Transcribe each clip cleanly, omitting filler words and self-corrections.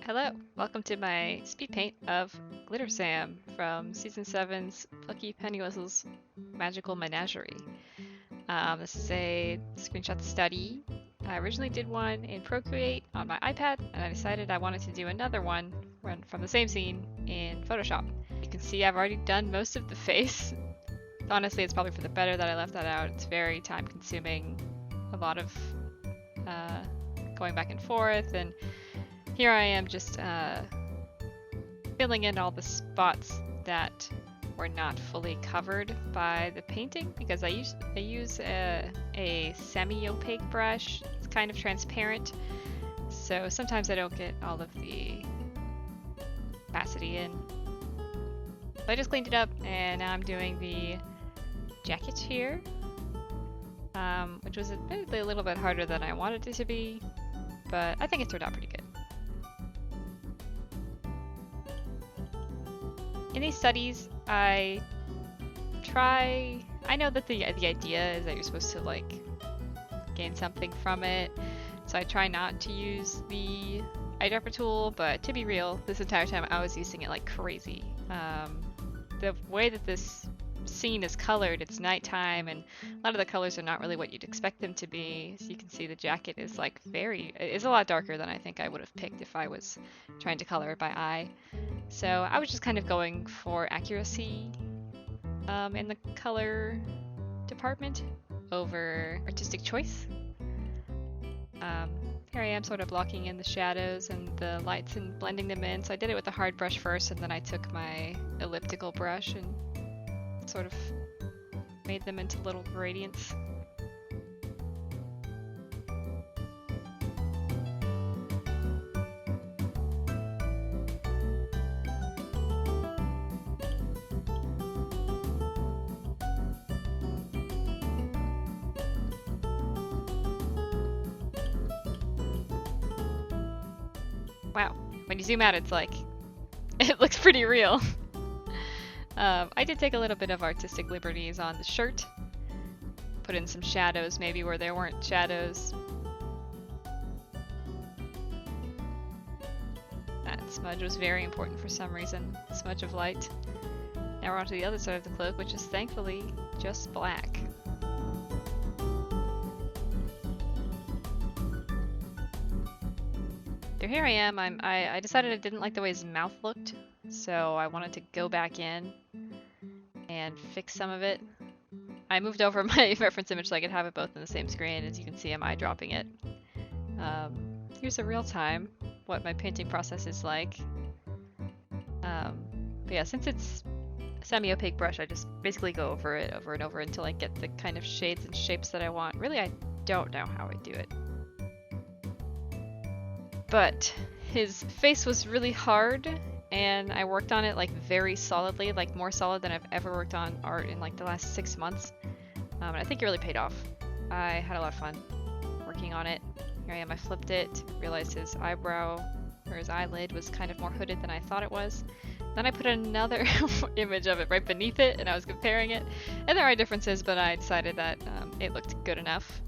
Hello, welcome to my speed paint of Glitter Sam from Season 7's Plucky Pennywhistle's Magical Menagerie. This is a screenshot study. I originally did one in Procreate on my iPad, and I decided I wanted to do another one from the same scene in Photoshop. You can see I've already done most of the face. Honestly, it's probably for the better that I left that out. It's very time consuming, a lot of going back and forth, and here I am just filling in all the spots that were not fully covered by the painting because I use a semi-opaque brush. It's kind of transparent, so sometimes I don't get all of the opacity in. So I just cleaned it up, and now I'm doing the jacket here, which was admittedly a little bit harder than I wanted it to be, but I think it turned out pretty good. In these studies, I know that the idea is that you're supposed to like gain something from it, so I try not to use the eyedropper tool, but to be real, this entire time I was using it like crazy. The way that this scene is colored, it's nighttime, and a lot of the colors are not really what you'd expect them to be. So you can see the jacket is like it's a lot darker than I think I would have picked if I was trying to color it by eye. So I was just kind of going for accuracy in the color department over artistic choice. Here I am sort of blocking in the shadows and the lights and blending them in. So I did it with the hard brush first, and then I took my elliptical brush and sort of made them into little gradients. Wow, when you zoom out, it's like, it looks pretty real. I did take a little bit of artistic liberties on the shirt. Put in some shadows maybe where there weren't shadows. That smudge was very important for some reason. Smudge of light. Now we're on to the other side of the cloak, which is thankfully just black. So here I am. I decided I didn't like the way his mouth looked, so I wanted to go back in and fix some of it. I moved over my reference image so I could have it both in the same screen. As you can see, I'm eyedropping it. Here's a real time what my painting process is like. But yeah, since it's a semi-opaque brush, I just basically go over it over and over until I get the kind of shades and shapes that I want. Really, I don't know how I do it. But his face was really hard, and I worked on it like very solidly, like more solid than I've ever worked on art in like the last 6 months. And I think it really paid off. I had a lot of fun working on it. Here I am, I flipped it, realized his eyebrow or his eyelid was kind of more hooded than I thought it was. Then I put another image of it right beneath it, and I was comparing it. And there are differences, but I decided that it looked good enough.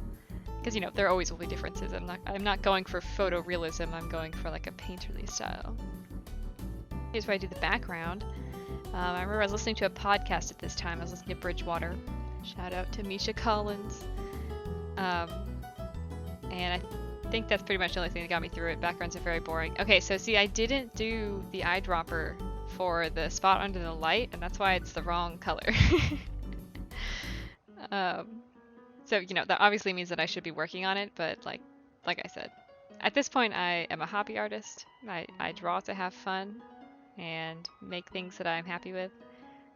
Because, you know, there always will be differences. I'm not going for photorealism, I'm going for like a painterly style. Here's where I do the background. I remember I was listening to a podcast at this time. I was listening to Bridgewater. Shout out to Misha Collins. And I think that's pretty much the only thing that got me through it. Backgrounds are very boring. Okay, so see, I didn't do the eyedropper for the spot under the light, and that's why it's the wrong color. So, you know, that obviously means that I should be working on it, but like I said, at this point I am a hobby artist. I draw to have fun and make things that I'm happy with.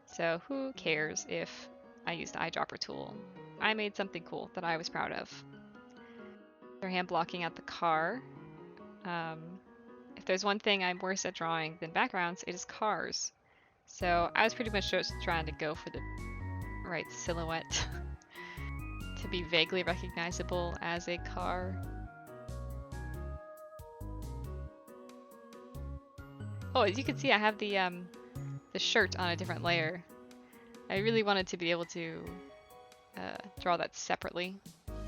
So who cares if I used the eyedropper tool? I made something cool that I was proud of. Their hand blocking out the car. If there's one thing I'm worse at drawing than backgrounds, it is cars. So I was pretty much just trying to go for the right silhouette. To be vaguely recognizable as a car. Oh, as you can see, I have the shirt on a different layer. I really wanted to be able to draw that separately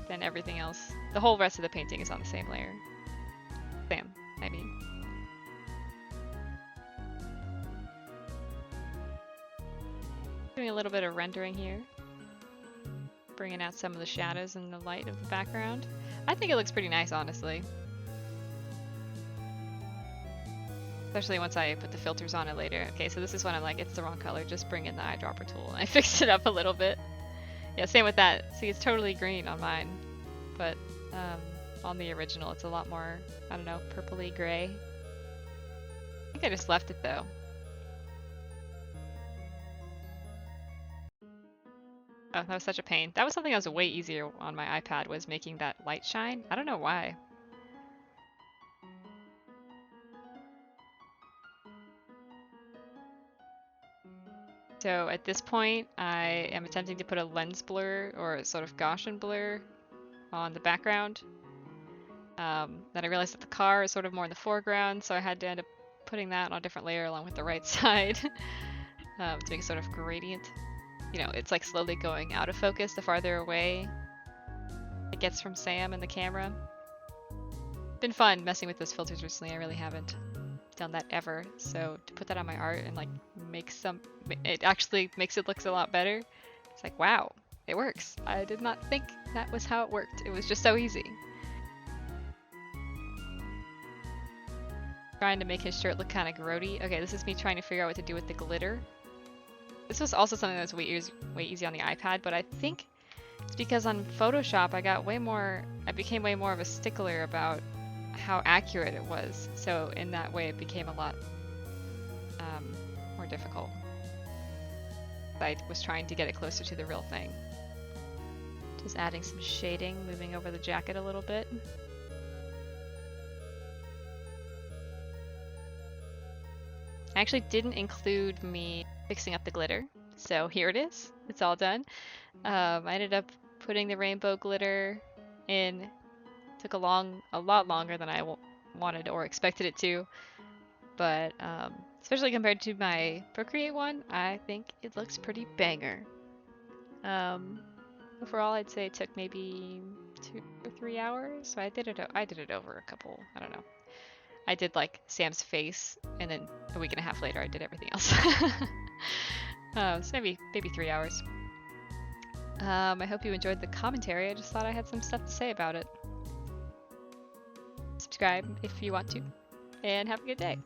than everything else. The whole rest of the painting is on the same layer. Sam, I mean. Doing a little bit of rendering here. Bringing out some of the shadows and the light of the background. I think it looks pretty nice, honestly. Especially once I put the filters on it later. Okay, so this is when I'm like, it's the wrong color, just bring in the eyedropper tool. And I fixed it up a little bit. Yeah, same with that. See, it's totally green on mine. But on the original, it's a lot more, I don't know, purpley gray. I think I just left it though. Oh, that was such a pain. That was something that was way easier on my iPad, was making that light shine. I don't know why. So at this point, I am attempting to put a lens blur or a sort of Gaussian blur on the background. Then I realized that the car is sort of more in the foreground, so I had to end up putting that on a different layer along with the right side to make a sort of gradient. You know, it's like slowly going out of focus the farther away it gets from Sam and the camera. Been fun messing with those filters recently. I really haven't done that ever. So to put that on my art and like make some, it actually makes it look a lot better. It's like, wow, it works. I did not think that was how it worked. It was just so easy. Trying to make his shirt look kind of grody. Okay, this is me trying to figure out what to do with the glitter. This was also something that was way easy on the iPad, but I think it's because on Photoshop I became way more of a stickler about how accurate it was. So in that way it became a lot more difficult. I was trying to get it closer to the real thing. Just adding some shading, moving over the jacket a little bit. I actually didn't include me fixing up the glitter, so here it is. It's all done. I ended up putting the rainbow glitter in. Took a lot longer than I wanted or expected it to, but especially compared to my Procreate one, I think it looks pretty banger. Overall, I'd say it took maybe 2 or 3 hours. So I did it over a couple. I don't know. I did like Sam's face, and then a week and a half later I did everything else. So maybe 3 hours. I hope you enjoyed the commentary. I just thought I had some stuff to say about it. Subscribe if you want to, and have a good day.